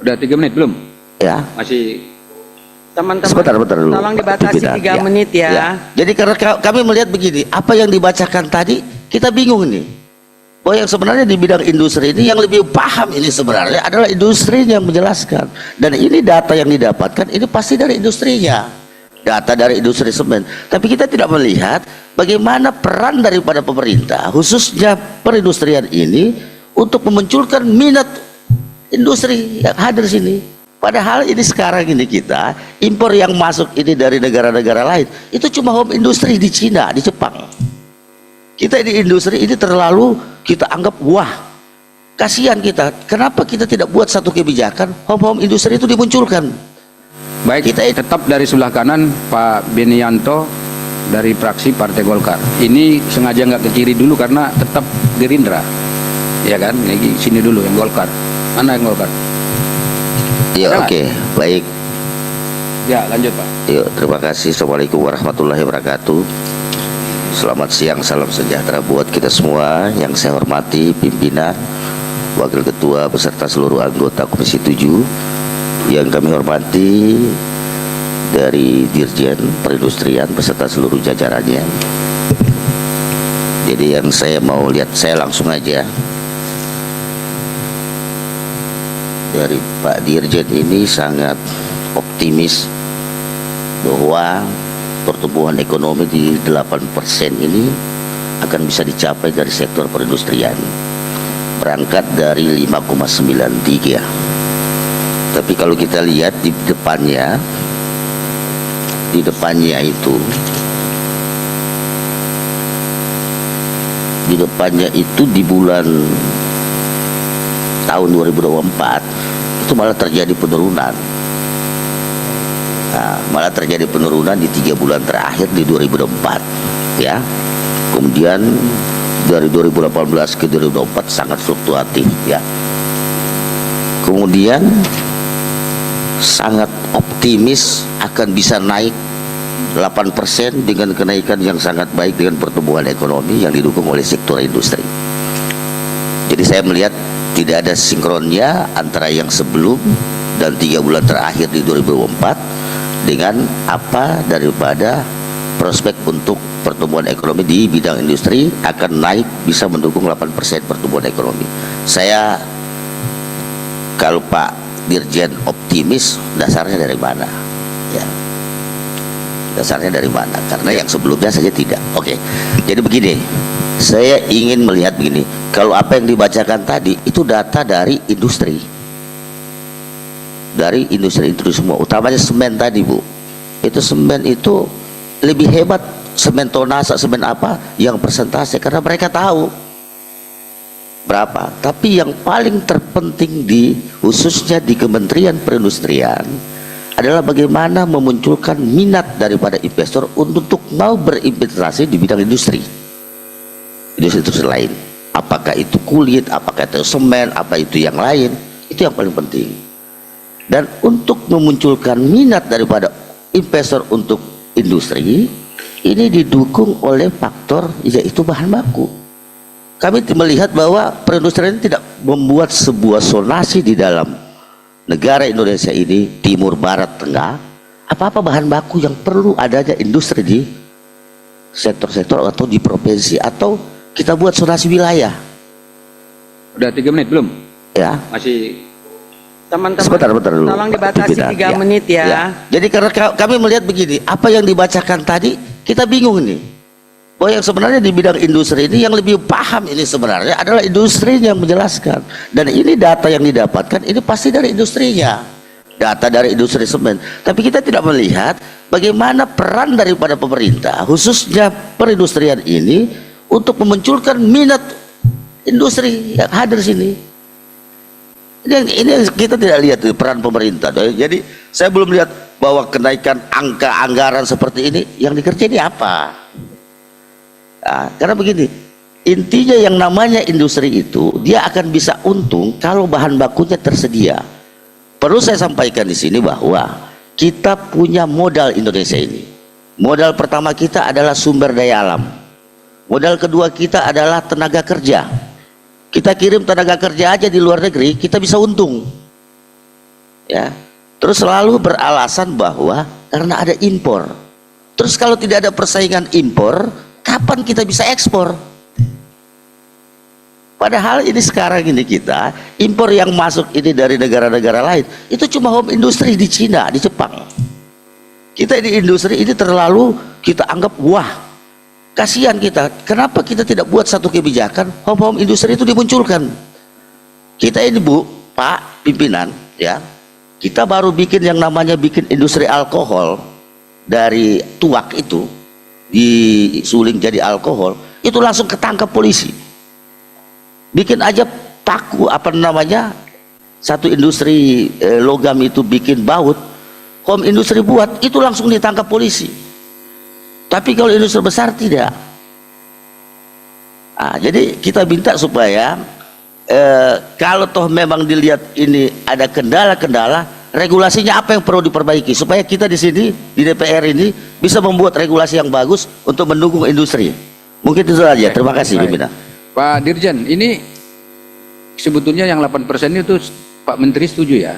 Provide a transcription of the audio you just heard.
Udah 3 menit belum? Ya. Masih. Teman-teman, Sebentar dulu. tolong dibatasi 3 menit ya. Jadi karena kami melihat begini, apa yang dibacakan tadi kita bingung nih. Bahwa yang sebenarnya di bidang industri ini yang lebih paham ini sebenarnya adalah industrinya yang menjelaskan. Dan ini data yang didapatkan ini pasti dari industrinya. Data dari industri semen. Tapi kita tidak melihat bagaimana peran daripada pemerintah, khususnya perindustrian ini untuk memunculkan minat industri yang hadir sini. Padahal ini sekarang ini kita impor yang masuk ini dari negara-negara lain itu cuma home industri di Cina, di Jepang. Kita di industri ini terlalu kita anggap wah, kasihan kita. Kenapa kita tidak buat satu kebijakan home industri itu dimunculkan? Baik, kita tetap dari sebelah kanan Pak Benianto dari fraksi Partai Golkar. Ini sengaja nggak ke kiri dulu karena tetap Gerindra, ya kan? Ini sini dulu yang Golkar. Mana yang Golkar? Ya, oke, baik. Ya, lanjut Pak. Yuk, terima kasih. Assalamualaikum warahmatullahi wabarakatuh. Selamat siang, salam sejahtera buat kita semua. Yang saya hormati pimpinan, wakil ketua beserta seluruh anggota Komisi 7. Yang kami hormati dari Dirjen Perindustrian beserta seluruh jajarannya. Jadi yang saya mau lihat, saya langsung aja. Dari Pak Dirjen ini sangat optimis bahwa pertumbuhan ekonomi di 8% ini akan bisa dicapai dari sektor perindustrian, berangkat dari 5,93. Tapi kalau kita lihat di depannya itu di bulan tahun 2024 itu malah terjadi penurunan. Nah, malah terjadi penurunan di 3 bulan terakhir di 2024 ya. Kemudian dari 2018 ke 2024 sangat fluktuatif ya. Kemudian sangat optimis akan bisa naik 8% dengan kenaikan yang sangat baik dengan pertumbuhan ekonomi yang didukung oleh sektor industri. Jadi saya melihat tidak ada sinkronnya antara yang sebelum dan 3 bulan terakhir di 2024 dengan apa daripada prospek untuk pertumbuhan ekonomi di bidang industri akan naik bisa mendukung 8% pertumbuhan ekonomi. Saya kalau Pak Dirjen optimis, dasarnya dari mana? Ya. Dasarnya dari mana? Karena yang sebelumnya saja tidak. Oke. Jadi begini, saya ingin melihat begini, kalau apa yang dibacakan tadi itu data dari industri semua, utamanya semen tadi Bu. Itu semen itu lebih hebat, semen tonasa, semen apa yang persentase, karena mereka tahu berapa. Tapi yang paling terpenting khususnya di Kementerian Perindustrian adalah bagaimana memunculkan minat daripada investor untuk mau berinvestasi di bidang industri lain, apakah itu kulit, apakah itu semen, apa itu yang lain, itu yang paling penting. Dan untuk memunculkan minat daripada investor untuk industri ini didukung oleh faktor yaitu bahan baku. Kami melihat bahwa perindustrian tidak membuat sebuah zonasi di dalam negara Indonesia ini, timur, barat, tengah, apa-apa bahan baku yang perlu adanya industri di sektor-sektor atau di provinsi, atau kita buat zonasi wilayah. Udah 3 menit belum? Ya. Masih. Teman-teman, sebentar dulu. Tolong dibatasi 3 menit ya. Jadi karena kami melihat begini, apa yang dibacakan tadi kita bingung nih. Bahwa yang sebenarnya di bidang industri ini yang lebih paham ini sebenarnya adalah industrinya yang menjelaskan. Dan ini data yang didapatkan ini pasti dari industrinya. Data dari industri semen. Tapi kita tidak melihat bagaimana peran daripada pemerintah, khususnya perindustrian ini untuk memunculkan minat industri yang hadir sini. Ini kita tidak lihat peran pemerintah. Jadi saya belum lihat bahwa kenaikan angka anggaran seperti ini yang dikerjain ini apa. Nah, karena begini, intinya yang namanya industri itu dia akan bisa untung kalau bahan bakunya tersedia. Perlu saya sampaikan di sini bahwa kita punya modal Indonesia ini. Modal pertama kita adalah sumber daya alam. Modal kedua kita adalah tenaga kerja. Kita kirim tenaga kerja aja di luar negeri, kita bisa untung. ya. Terus selalu beralasan bahwa karena ada impor. Terus kalau tidak ada persaingan impor, kapan kita bisa ekspor? Padahal ini sekarang ini kita impor yang masuk ini dari negara-negara lain itu cuma home industry di Cina, di Jepang. Kita di industri ini terlalu kita anggap wah, kasihan kita. Kenapa kita tidak buat satu kebijakan home industri itu dimunculkan? Kita ini Bu, Pak pimpinan, ya, kita baru bikin yang namanya bikin industri alkohol dari tuak itu disuling jadi alkohol, itu langsung ketangkap polisi. Bikin aja paku apa namanya satu industri logam itu bikin baut, home industri buat itu langsung ditangkap polisi. Tapi kalau industri besar tidak. Jadi kita minta supaya kalau toh memang dilihat ini ada kendala-kendala, regulasinya apa yang perlu diperbaiki supaya kita di sini di DPR ini bisa membuat regulasi yang bagus untuk mendukung industri. Mungkin itu saja. Terima kasih pimpinan. Pak Dirjen, ini sebetulnya yang 8% itu Pak Menteri setuju ya?